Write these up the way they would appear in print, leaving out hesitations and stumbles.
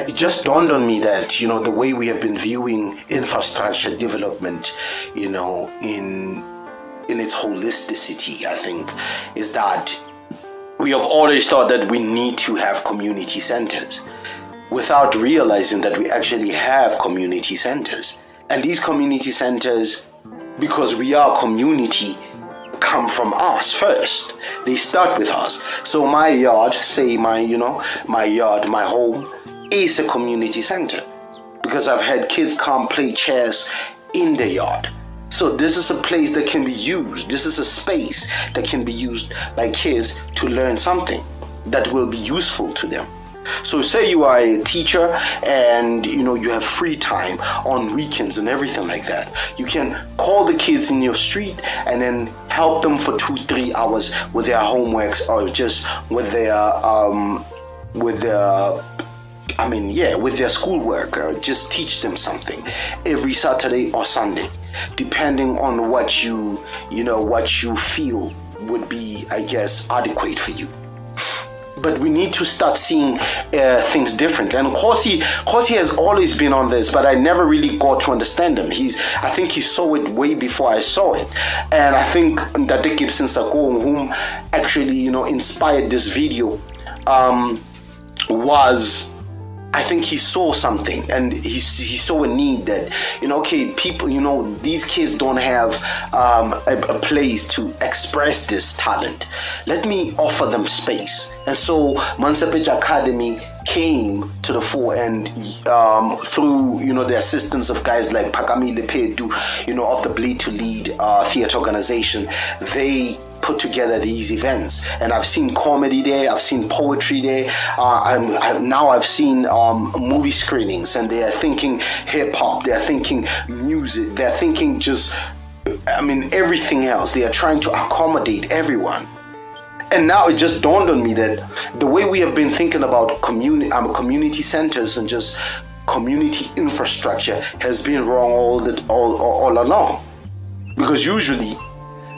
it just dawned on me that, the way we have been viewing infrastructure development, in its holisticity, I think, is that we have always thought that we need to have community centers without realizing that we actually have community centers. And these community centers, because we are community, come from us first. They start with us. So my yard, my yard, my home is a community center, because I've had kids come play chess in the yard. So this is a place that can be used. This is a space that can be used by kids to learn something that will be useful to them. So say you are a teacher and you have free time on weekends and everything like that. You can call the kids in your street and then help them for 2-3 hours with their homeworks, or just with their schoolwork, or just teach them something every Saturday or Sunday, depending on what you feel would be, I guess, adequate for you. But we need to start seeing things different. And Khosi has always been on this, but I never really got to understand him. I think he saw it way before I saw it. And I think that Gibson Sako, whom actually, inspired this video, I think he saw something, and he saw a need that, people, these kids don't have a place to express this talent. Let me offer them space. And so Montshepetja Academy came to the fore, and through the assistance of guys like Pakamile Pedu, of the Bleed to Lead theater organization, they put together these events. And I've seen comedy there, I've seen poetry there, I've seen movie screenings, and they are thinking hip-hop, they are thinking music, they are thinking everything else. They are trying to accommodate everyone. And now it just dawned on me that the way we have been thinking about community centers and just community infrastructure has been wrong all along. Because usually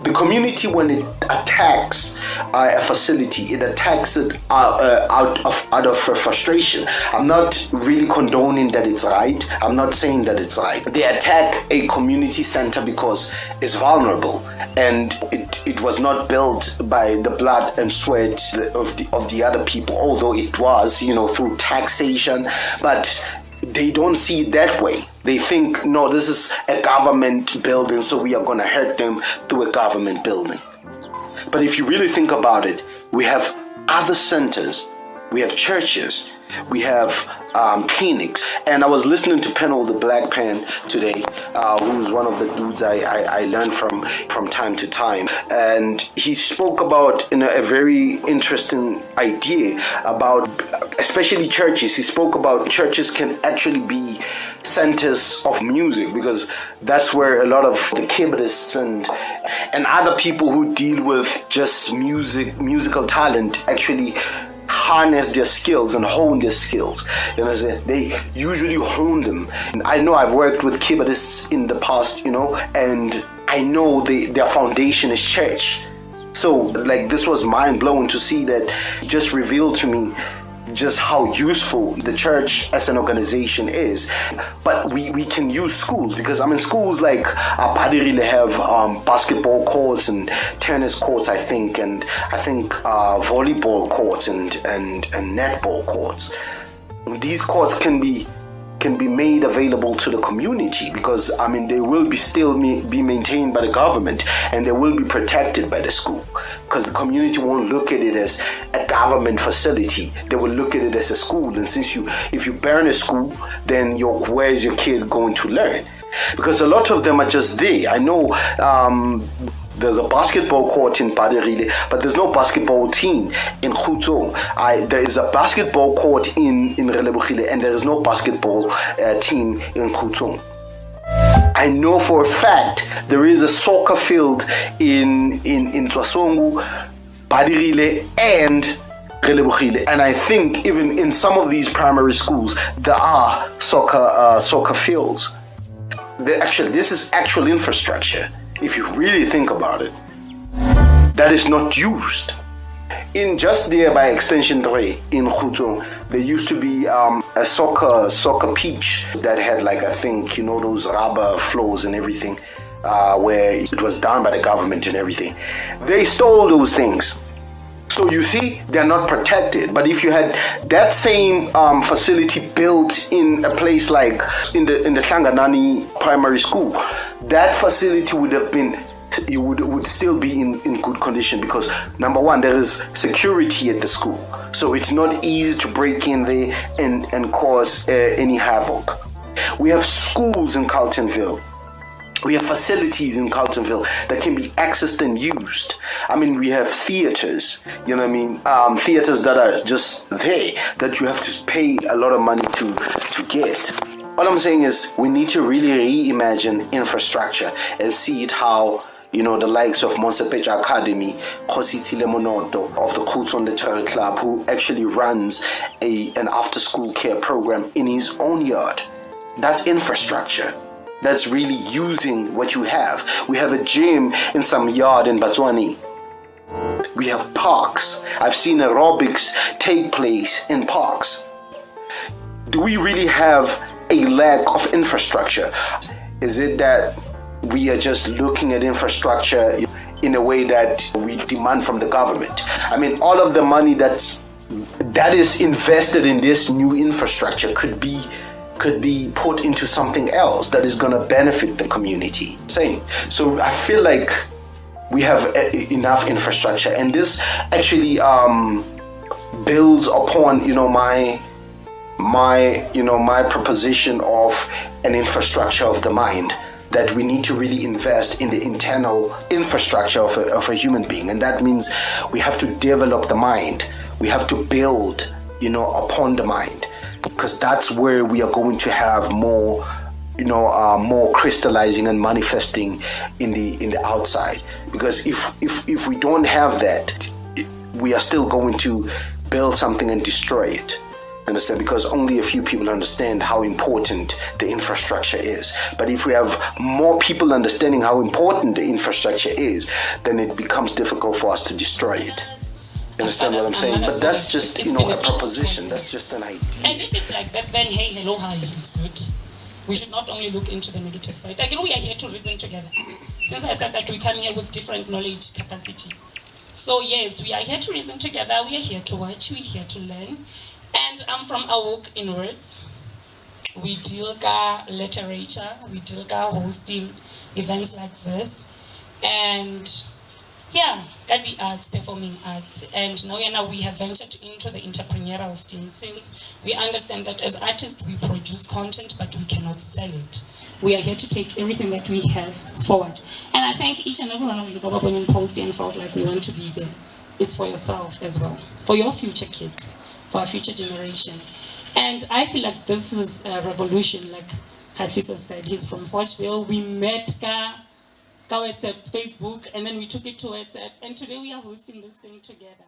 the community, when it attacks a facility, it attacks it out of frustration. I'm not really condoning that it's right. I'm not saying that it's right. They attack a community center because it's vulnerable, and it was not built by the blood and sweat of the other people, although it was, through taxation. But they don't see it that way. They think, no, this is a government building, so we are going to hurt them through a government building. But if you really think about it, we have other centers, we have churches, we have clinics. And I was listening to Penel the Black Pen today, who's one of the dudes I learned from time to time. And he spoke about a very interesting idea about, especially churches. He spoke about churches can actually be centers of music, because that's where a lot of the keyboardists and other people who deal with just musical talent actually harness their skills and hone their skills. They usually hone them. And I know I've worked with keyboardists in the past, and I know their foundation is church. So this was mind blowing to see that. It just revealed to me just how useful the church as an organization is. But we can use schools, because schools like Padirile have basketball courts and tennis courts, I think volleyball courts and netball courts. These courts can be made available to the community, because they will still be maintained by the government, and they will be protected by the school, because the community won't look at it as a government facility. They will look at it as a school. And if you burn a school, then where is your kid going to learn? Because a lot of them are just there. I know there's a basketball court in Padirile, but there's no basketball team in Khutso. There is a basketball court in Relebohile, and there is no basketball team in Khutso. I know for a fact there is a soccer field in Tswasongu, Padirile, and Relebohile. And I think even in some of these primary schools there are soccer fields. This is actual infrastructure. If you really think about it, that is not used. in just there by Extension 3 in Khutong, there used to be a soccer pitch that had like, I think, those rubber floors and everything, where it was done by the government and everything. They stole those things. So you see, they're not protected. But if you had that same facility built in a place like in the Hlanganani primary school, that facility would have been, it would still be in good condition, because number one, there is security at the school, so it's not easy to break in there and cause any havoc. We have schools in Carltonville. We have facilities in Carltonville that can be accessed and used. I mean, we have theaters, theaters that are just there, that you have to pay a lot of money to get. All I'm saying is we need to really reimagine infrastructure and see it how, the likes of Montshepetja Academy, Khositile Monoto of the Khutong Literary Club, who actually runs an after-school care program in his own yard. That's infrastructure. That's really using what you have. We have a gym in some yard in Batswani. We have parks. I've seen aerobics take place in parks. Do we really have a lack of infrastructure? Is it that we are just looking at infrastructure in a way that we demand from the government? I mean, all of the money that is invested in this new infrastructure could be put into something else that is going to benefit the community. So I feel like we have enough infrastructure, and this actually builds upon my proposition of an infrastructure of the mind, that we need to really invest in the internal infrastructure of a human being. And that means we have to develop the mind. We have to build upon the mind, because that's where we are going to have more crystallizing and manifesting in the outside. Because if we don't have that, we are still going to build something and destroy it. Understand? Because only a few people understand how important the infrastructure is. But if we have more people understanding how important the infrastructure is, then it becomes difficult for us to destroy it. You understand what I'm saying? But that's just, a proposition. That's just an idea. And if it's like that, then hey, hello, hi, it's good. We should not only look into the negative side. Again, we are here to reason together. Since I said that we come here with different knowledge capacity. So yes, we are here to reason together. We are here to watch. We're here to learn. And I'm from Awok inwards. We deal with literature. We deal with hosting events like this. And yeah, got the arts, performing arts. And now we have ventured into the entrepreneurial scene, since we understand that as artists we produce content but we cannot sell it. We are here to take everything that we have forward. And I thank each and every one of you who when you posted and felt like we want to be there. It's for yourself as well, for your future kids, for our future generation. And I feel like this is a revolution, like Khatliso said. He's from Forgeville. We met WhatsApp, Facebook, and then we took it to WhatsApp, and today we are hosting this thing together.